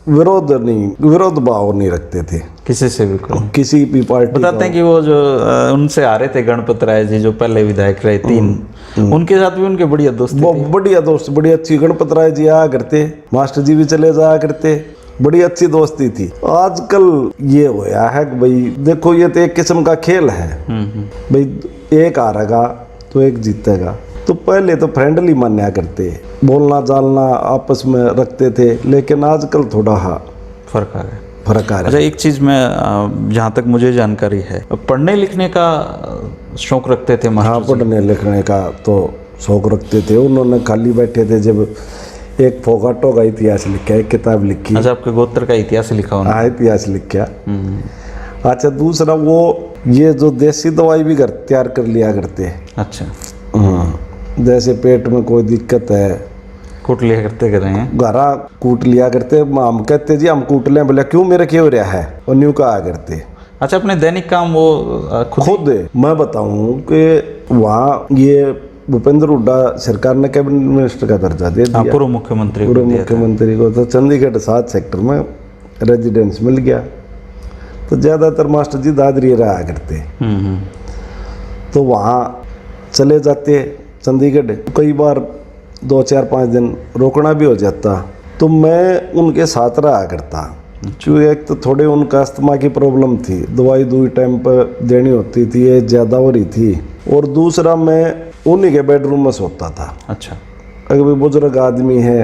विरोध भाव नहीं रखते थे किसी से भी, किसी भी पार्टी। बताते हैं कि वो जो उनसे आ रहे थे गणपत राय जी जो पहले विधायक रहे 3, उनके साथ भी उनके बढ़िया दोस्ती वो बढ़िया दोस्त, बड़ी अच्छी। गणपत राय जी आया करते, मास्टर जी भी चले जाया करते, बड़ी अच्छी दोस्ती थी। आजकल ये होया है कि भाई देखो ये तो एक किस्म का खेल है भाई, एक हारेगा तो एक जीतेगा। तो पहले तो फ्रेंडली मान्या करते, बोलना चालना आपस में रखते थे, लेकिन आजकल थोड़ा फर्क आ गया। अच्छा, एक चीज़ में जहाँ तक मुझे जानकारी है, पढ़ने लिखने का शौक रखते थे मास्टर? हाँ, पढ़ने लिखने का तो शौक रखते थे। उन्होंने खाली बैठे थे जब एक फोगाटो का इतिहास लिखा है, किताब लिखी। अच्छा, आपके गोत्र का इतिहास लिखा उन्होंने? हाँ, इतिहास लिखा। अच्छा, दूसरा वो ये जो देसी दवाई भी तैयार कर लिया करते हैं। अच्छा। हाँ, जैसे पेट में कोई दिक्कत है, कूट लिया करते कर रहे हैं? घरा कूट लिया करते। हम कहते जी हम कूट लें, बोले क्यों, मेरे क्यों रहा है, और न्यू कहा करते। अच्छा, अपने दैनिक काम वो खुद मैं बताऊं कि वहाँ ये भूपेंद्र हुड्डा सरकार ने कैबिनेट मिनिस्टर का दर्जा दे दिया, पूर्व मुख्यमंत्री पूर्व मुख्यमंत्री को। तो चंडीगढ़ 7 सेक्टर में रेजिडेंस मिल गया। तो ज़्यादातर मास्टर जी दादरी रहा करते, तो वहाँ चले जाते चंडीगढ़। कई बार 2, 4, 5 दिन रोकना भी हो जाता, तो मैं उनके साथ रहा करता। क्योंकि एक तो थोड़े उनका अस्थमा की प्रॉब्लम थी, दवाई टाइम पर देनी होती थी, ये ज़्यादा हो रही थी। और दूसरा मैं उन्हीं के बेडरूम में सोता था। अच्छा। अगर भी बुजुर्ग आदमी है,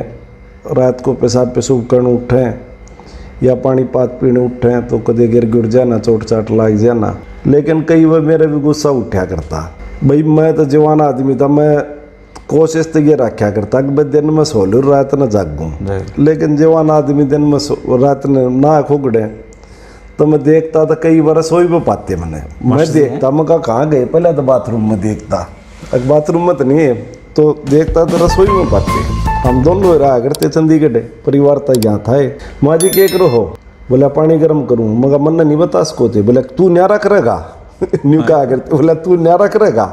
रात को पेशाब पेशूब करने उठें या पानी पात पीने उठें तो कदे गिर गिर जाना, चोट चाट लाग जाना। लेकिन कई बार मेरे भी गुस्सा उठा करता। भाई मैं तो जवान आदमी था, मैं कोशिश तो ये रखा करता कि भाई दिन में सो लूँ, रात न जागूँ। लेकिन जवान आदमी दिन में रात न ना खुगड़े, तो मैं देखता था कई बार सो ही पाते। मैं देखता, मैं कहाँ गए, पहले तो बाथरूम में देखता, अब बाथरूम में तो नहीं है, तो देखता तो रसोई में पाते। हम दोनों रहा करते चंडीगढ़, परिवार था यहाँ था। माँ जी के करो हो, बोला पानी गर्म करूँ, मगर मन नहीं बता सको थे। बोला तू न्यारा करेगा न्यू कहा करते, बोला तू न्यारा करेगा,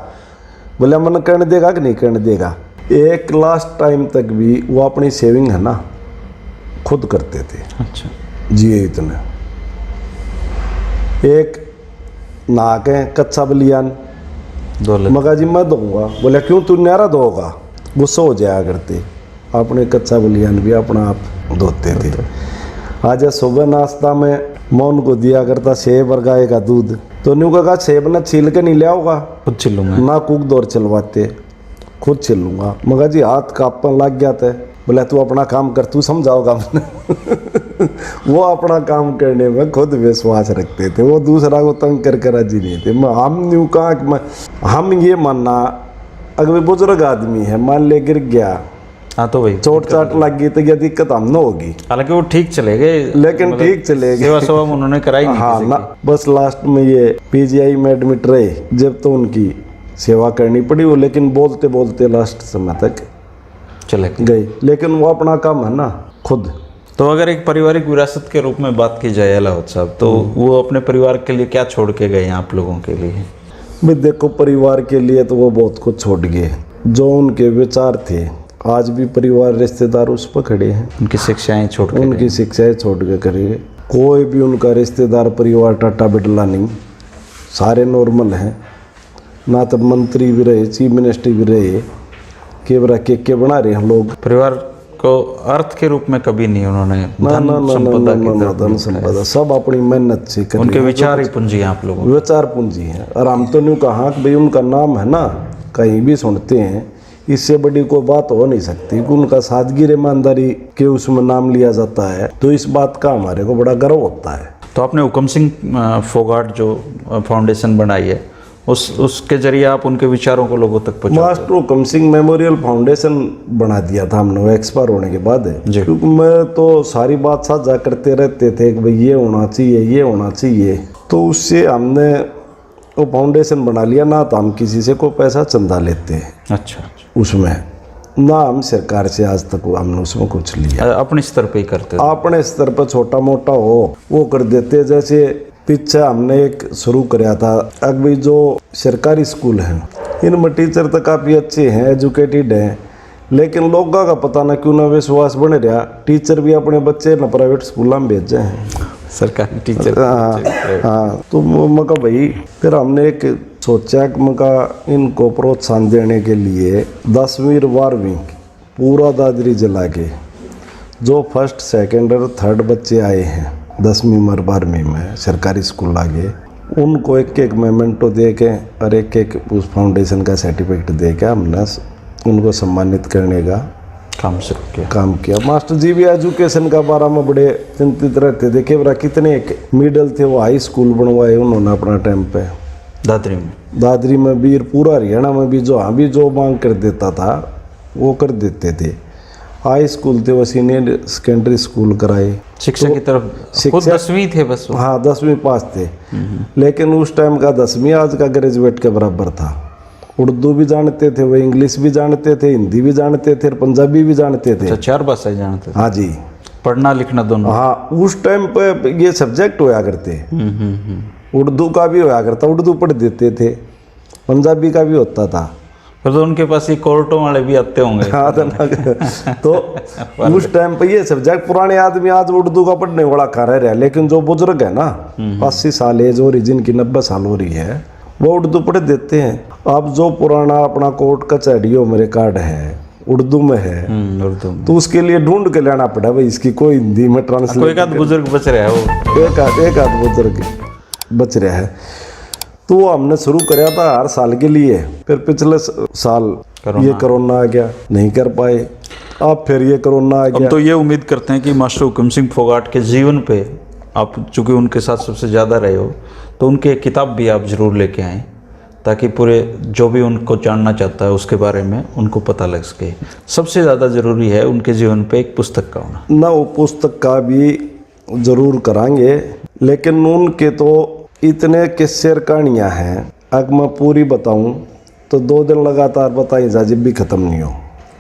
बोला मन करने देगा कि नहीं करने देगा। एक लास्ट टाइम तक भी वो अपनी सेविंग है ना खुद करते थे। अच्छा जी, इतने एक नहा के कच्चा बलियान मगा जी मैं दूंगा, बोले क्यों तू न्यारा दोगा, गुस्सा हो जाया करते। अपने कच्चा बलियान भी अपना आप धोते थे। आज सुबह नाश्ता में मैं उनको दिया करता सेब और गाय का दूध। तो न्यू कहा सेब ना छील के नहीं ले आओगा, खुद छिलूंगा ना कुक दौर चलवाते, खुद छिलूंगा। मगर जी हाथ कांपने लग गया था। बोला तू अपना काम कर, तू समझाओगा मैंने वो अपना काम करने में खुद विश्वास रखते थे, वो दूसरा को तंग कर राजी नहीं थे। हम न्यू कहा कि हम ये मानना, अगर बुजुर्ग आदमी है मान ले गिर गया, हाँ तो वही चोट चाट लग गई तो यह दिक्कत हम न होगी। हालांकि वो ठीक चले गए, लेकिन ठीक चले गए, सेवा सेवा उन्होंने कराई नहीं। हाँ ना, बस लास्ट में ये पीजीआई में एडमिट रहे, जब तो उनकी सेवा करनी पड़ी वो, लेकिन बोलते बोलते लास्ट समय तक चले गई। लेकिन वो अपना काम है ना खुद। तो अगर एक पारिवारिक विरासत के रूप में बात की जाए अलाउद्दीन साहब, तो वो अपने परिवार के लिए क्या छोड़ के गए आप लोगों के लिए? भाई देखो, परिवार के लिए तो वो बहुत कुछ छोड़ गए। जो उनके विचार थे आज भी परिवार रिश्तेदार उस पर खड़े हैं। उनकी शिक्षाएं छोड़ के उनकी शिक्षाएं छोड़ के करे। कोई भी उनका रिश्तेदार परिवार टाटा बिरला नहीं, सारे नॉर्मल हैं। ना तो मंत्री भी रहे, चीफ मिनिस्टर भी रहे, केवरा के बना रहे हम लोग। परिवार को अर्थ के रूप में कभी नहीं उन्होंने धन संपदा सब अपनी मेहनत से कर। उनके विचार ही पूंजी हैं आप लोगों, विचार पूंजी है। और हम तो न्यू कहा कि भाई उनका नाम है ना, कहीं भी सुनते हैं, इससे बड़ी कोई बात हो नहीं सकती कि उनका सादगी ईमानदारी के उसमें नाम लिया जाता है। तो इस बात का हमारे को बड़ा गर्व होता है। तो आपने हुकम सिंह फोगाट जो फाउंडेशन बनाई है, उसके जरिए आप उनके विचारों को लोगों तक पहुंचाते? मास्टर हुकम सिंह मेमोरियल फाउंडेशन बना दिया था हमने, वो एक्सपायर होने के बाद है। क्योंकि मैं तो सारी बात साझा करते रहते थे कि भाई ये होना चाहिए, ये होना चाहिए। तो उससे हमने वो फाउंडेशन बना लिया ना। तो हम किसी से कोई पैसा चंदा लेते हैं अच्छा उसमें, ना हम सरकार से आज तक हमने उसमें कुछ लिया। अपने स्तर पे ही करते? अपने स्तर पर छोटा मोटा हो वो कर देते। जैसे पीछे हमने एक शुरू कराया था, अभी जो सरकारी स्कूल हैं इनमें टीचर तो काफ़ी अच्छे हैं, एजुकेटेड हैं, लेकिन लोगों का पता ना क्यों ना विश्वास बने रहा। टीचर भी अपने बच्चे ना प्राइवेट स्कूलों में भेजे हैं, सरकारी टीचर। हाँ तो मका भाई फिर हमने एक सोचा कि मका इनको प्रोत्साहन देने के लिए 10वीं और 12वीं पूरा दादरी जिला के जो फर्स्ट सेकंड और थर्ड बच्चे आए हैं 10वीं और 12वीं में सरकारी स्कूल आगे, उनको एक एक मेमेंटो दे के और एक एक उस फाउंडेशन का सर्टिफिकेट दे के हमने उनको सम्मानित करने का काम किया। मास्टर जी भी एजुकेशन का बारे में बड़े चिंतित रहते थे कि बरा कितने मिडल थे वो हाई स्कूल बनवाए उन्होंने अपना टाइम पे दादरी में भी, पूरा हरियाणा में भी जो हाँ भी जो मांग कर देता था वो कर देते थे। हाई स्कूल थे वो सीनियर सेकेंडरी स्कूल कराए। शिक्षा की तरफ खुद 10वीं थे बस वो। हाँ 10वीं पास थे, लेकिन उस टाइम का 10वीं आज का ग्रेजुएट के बराबर था। उर्दू भी जानते थे वो, इंग्लिश भी जानते थे, हिंदी भी जानते थे और पंजाबी भी जानते थे। अच्छा, 4 भाषाएं जानते थे। हाँ जी, पढ़ना लिखना दोनों। हाँ उस टाइम पे ये सब्जेक्ट होया करते। उर्दू का भी होया करता, उर्दू पढ़ देते थे, पंजाबी का भी होता था। फिर तो उनके पास ये कोर्टों वाले भी आते होंगे। हाँ तो उस टाइम पे ये सब्जेक्ट, पुराने आदमी आज उर्दू का पढ़ने वाला खा रहे हैं, लेकिन जो बुजुर्ग है ना 80 साल एज हो रही, जिनकी 90 साल हो रही है, वो उर्दू पढ़ देते हैं। अब जो पुराना अपना कोर्ट कचहरी हो मेरे कार्ड है उर्दू में है, उर्दू में। तो उसके लिए ढूंढ के लाना पड़ा भाई, इसकी कोई हिंदी में ट्रांसलेट। कोई एक बुजुर्ग बच रहा है वो, एक आध बुजुर्ग बच रहा है। तो वो हमने शुरू कराया था हर साल के लिए, फिर पिछले साल ये कोरोना आ गया, नहीं कर पाए। अब फिर ये कोरोना आ गया। अब तो ये उम्मीद करते हैं कि मास्टर हुकम सिंह फोगाट के जीवन पे आप चूँकि उनके साथ सबसे ज़्यादा रहे हो, तो उनकी एक किताब भी आप ज़रूर लेके आएँ, ताकि पूरे जो भी उनको जानना चाहता है उसके बारे में उनको पता लग सके। सबसे ज़्यादा ज़रूरी है उनके जीवन पे एक पुस्तक का होना ना। वो पुस्तक का भी ज़रूर कराएंगे, लेकिन उनके तो इतने किस्से और कहानियाँ हैं, अगर मैं पूरी बताऊं तो 2 दिन लगातार बताई जा, जब भी ख़त्म नहीं हो।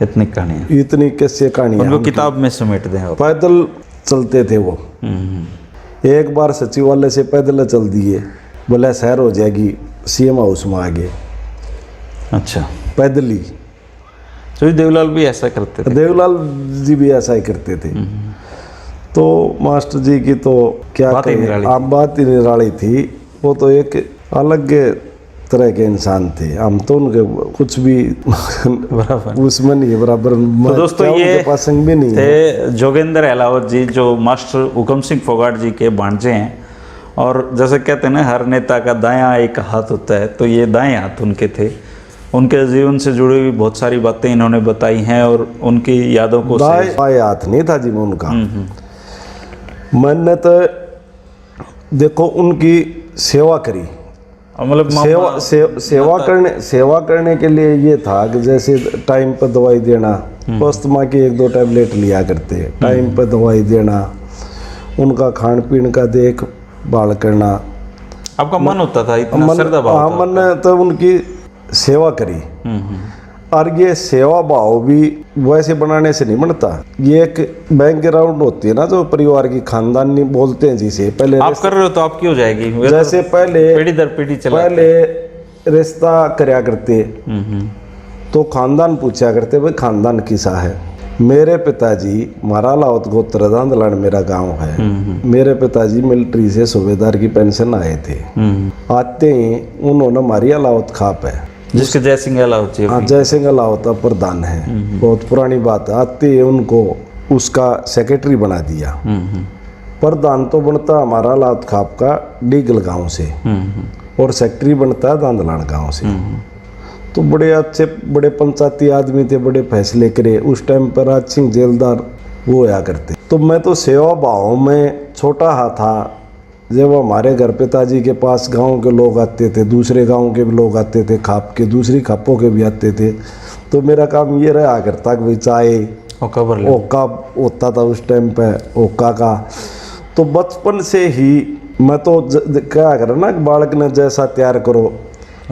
इतनी कहानियाँ, इतनी किस्से कहानियाँ उनको किताब में समेट दें। और पैदल चलते थे वो। एक बार सचिवालय से पैदल चल दिए, बोले शहर हो जाएगी, सीएम हाउस में आ गए अच्छा, पैदल ही। तो देवलाल भी ऐसा करते थे। देवलाल जी भी ऐसा ही करते थे। तो मास्टर जी की तो क्या बात ही निराली आप बात ही निराली थी। वो तो एक अलग तरह के इंसान थे, हम तो उनके कुछ भी बराबर उसमें नहीं बराबर। तो दोस्तों ये पासंग भी नहीं थे जोगेंद्र अहलावत जी, जो मास्टर हुकम सिंह फोगाट जी के भांजे हैं। और जैसे कहते हैं ना, हर नेता का दायां एक हाथ होता है, तो ये दाएं हाथ उनके थे। उनके जीवन से जुड़ी हुई बहुत सारी बातें इन्होंने बताई हैं और उनकी यादों को दाएं हाथ नहीं था जी उनका। मैंने तो देखो उनकी सेवा करी, मतलब सेवा करने के लिए ये था कि जैसे टाइम पर दवाई देना, अस्थमा की 1-2 टैबलेट लिया करते, टाइम पर दवाई देना, उनका खान पीन का देखभाल करना। आपका मन होता था, इतना श्रद्धा भाव था? हाँ, मैंने तो उनकी सेवा करी। और ये सेवा भाव भी वैसे बनाने से नहीं बनता, ये एक बैकग्राउंड होती है ना, जो परिवार की खानदानी बोलते हैं जिसे। पहले आप कर रहे हो तो आपकी हो जाएगी, जैसे पहले पीढ़ी दर पीढ़ी चला, पहले रिश्ता करया करते तो खानदान पूछा करते, भाई खानदान किसा है। मेरे पिताजी मारा लावत गोत्र दांदलान मेरा गांव है। मेरे पिताजी मिलिट्री से सूबेदार की पेंशन आए थे। आते ही उन्होंने हमारी अलावत खाप है, जिसके जय सिंह अलावत जी, हाँ जय सिंह अलावत प्रधान है, बहुत पुरानी बात है। आते ही उनको उसका सेक्रेटरी बना दिया। प्रधान तो बनता हमारा अलावत खाप का डीगल गांव से, और सेक्रेटरी बनता है दांदलान गांव से। तो बड़े अच्छे बड़े पंचायती आदमी थे, बड़े फैसले करे। उस टाइम पर राज सिंह जेलदार वो होया करते। तो मैं तो सेवा भाव में छोटा हा था। जब हमारे घर पिताजी के पास गांव के लोग आते थे, दूसरे गांव के भी लोग आते थे, खाप के दूसरी खापों के भी आते थे, तो मेरा काम ये रहा करता कि भाई चाय ओका होता था उस टाइम पे, ओका का। तो बचपन से ही मैं तो क्या करा ना, बालक ने जैसा तैयार करो,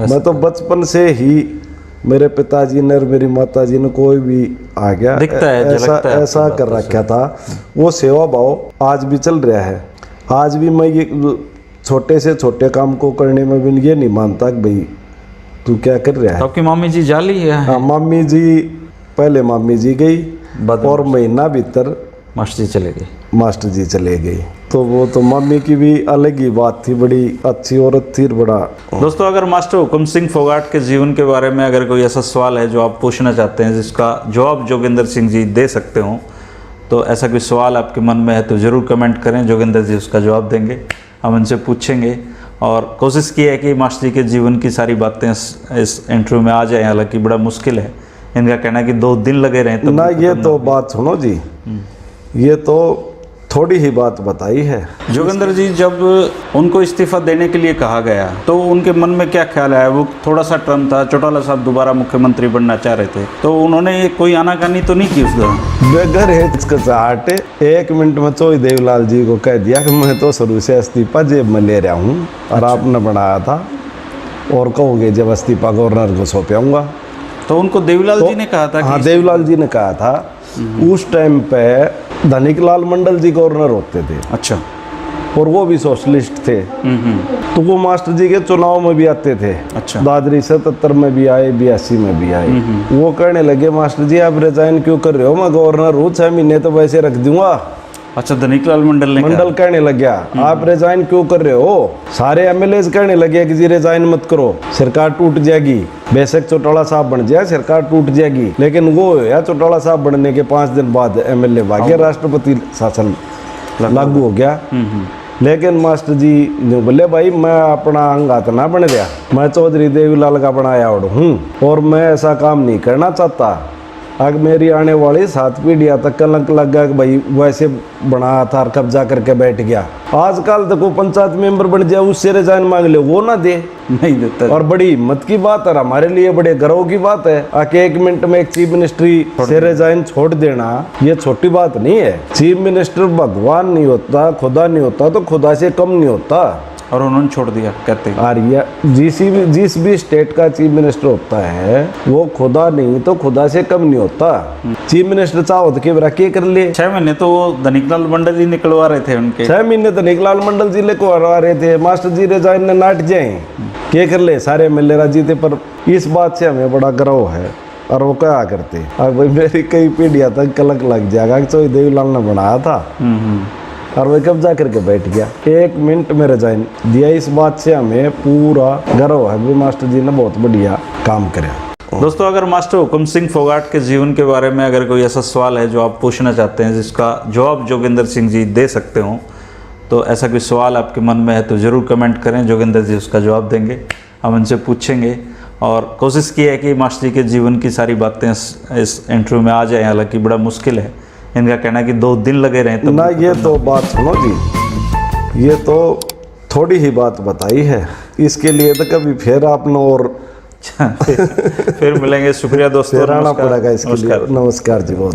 मैं तो बचपन से ही मेरे पिताजी ने और मेरी माता जी ने कोई भी आ गया ऐसा कर रखा था। वो सेवा भाव आज भी चल रहा है। आज भी मैं ये छोटे से छोटे काम को करने में भी ये नहीं मानता कि भाई तू क्या कर रहा है। आपकी मामी जी जाली है? हाँ, मामी जी पहले मामी जी गई और महीना भीतर मास्टर जी चले गए। तो वो तो मामी की भी अलग ही बात थी, बड़ी अच्छी औरत थी। बड़ा दोस्तों, अगर मास्टर हुकम सिंह फोगाट के जीवन के बारे में अगर कोई ऐसा सवाल है जो आप पूछना चाहते हैं, जिसका जवाब जोगिंदर सिंह जी दे सकते हो, तो ऐसा कोई सवाल आपके मन में है तो ज़रूर कमेंट करें, जोगिंदर जी उसका जवाब देंगे, हम उनसे पूछेंगे। और कोशिश की है कि मास्टर जी के जीवन की सारी बातें इस इंटरव्यू में आ जाए, हालांकि बड़ा मुश्किल है। इनका कहना है कि 2 दिन लगे रहें तब ना। ये तो बात सुनो जी, ये तो थोड़ी ही बात बताई है। जोगिंदर जी, जब उनको इस्तीफा देने के लिए कहा गया तो उनके मन में क्या ख्याल आया? वो थोड़ा सा टर्म था, चौटाला साहब दोबारा मुख्यमंत्री बनना चाह रहे थे, तो उन्होंने कोई आनाकानी तो नहीं की उस दौरान? बेघर हिचकिचाहट 1 मिनट में चौधरी देवीलाल जी को कह दिया कि मैं तो शुरू से इस्तीफा जेब में ले रहा हूँ और आपने बनाया था और कहोगे जब इस्तीफा गवर्नर को सौंपाऊंगा। तो उनको देवीलाल जी ने कहा था? हाँ, देवीलाल जी ने कहा था। उस टाइम पे धनिकलाल मंडल जी गवर्नर होते थे। अच्छा। और वो भी सोशलिस्ट थे। तो वो मास्टर जी के चुनाव में भी आते थे। अच्छा। दादरी 77 में भी आए, 82 में भी आए। वो कहने लगे मास्टर जी आप रिजाइन क्यों कर रहे हो, मैं गवर्नर हूँ, 6 महीने तो वैसे रख दूंगा। अच्छा, धनिकलाल मंडल कहने लग गया आप रिजाइन क्यों कर रहे हो। सारे एमएलए कहने लगे कि जी रिजाइन मत करो, सरकार टूट जाएगी। बेशक चौटाला साहब बन जाए, सरकार टूट जाएगी। लेकिन वो या चौटाला साहब बनने के 5 दिन बाद एमएलए भागे, राष्ट्रपति शासन लागू हो गया। लेकिन मास्टर जी ने बोले भाई मैं अपना अंगात ना बन गया, मैं चौधरी देवीलाल का बनाया हूँ और मैं ऐसा काम नहीं करना चाहता। अब मेरी आने वाली 7 पीढ़ियाँ तक कलंक लग गया कि भाई वैसे बनाया था और कब्जा करके बैठ गया। आजकल देखो पंचायत मेंबर बन जाए उससे रिजाइन मांग ले, वो ना दे, नहीं देता। और बड़ी हिम्मत की बात है, हमारे लिए बड़े गर्व की बात है। आके 1 मिनट में एक चीफ मिनिस्ट्री से रिजाइन छोड़ देना ये छोटी बात नहीं है। चीफ मिनिस्टर भगवान नहीं होता, खुदा नहीं होता, तो खुदा से कम नहीं होता। और उन्होंने छोड़ दिया कहते हैं। और ये जिस भी स्टेट का चीफ मिनिस्टर होता है वो खुदा नहीं तो खुदा से कम नहीं होता। चीफ मिनिस्टर चाहो तो केवरा के कर ले। 6 महीने तो वो धनिकलाल मंडल जी निकलवा रहे थे उनके। 6 महीने तो धनिकलाल मंडल जी लेको हरवा रहे थे। मास्टर जी रिजाइन ने नाट जाए के कर ले, सारे एमएलए राजी थे। पर इस बात से हमें बड़ा गर्व है। और वो क्या करते अब भाई मेरी कई पीढ़ियां तक कलंक लग जाएगा कि चौधरी देवीलाल ने बनाया था और वह कब्जा करके बैठ गया। 1 मिनट में रिजाइन दिया। इस बात से हमें पूरा गर्व है भी मास्टर जी ने बहुत बढ़िया काम किया। दोस्तों, अगर मास्टर हुकुम सिंह फोगाट के जीवन के बारे में अगर कोई ऐसा सवाल है जो आप पूछना चाहते हैं जिसका जवाब जोगिंदर सिंह जी दे सकते हो, तो ऐसा कोई सवाल आपके मन में है तो ज़रूर कमेंट करें, जोगिंदर जी उसका जवाब देंगे, हम उनसे पूछेंगे। और कोशिश की है कि मास्टर जी के जीवन की सारी बातें इस इंटरव्यू में आ जाए, हालांकि बड़ा मुश्किल है। इनका कहना है कि 2 दिन लगे रहे तब ना। ये तो बात सुनो जी, ये तो थोड़ी ही बात बताई है। इसके लिए तो कभी फिर आपने और फिर मिलेंगे। शुक्रिया दोस्तों, आना पड़ेगा इसके लिए। नमस्कार जी, बहुत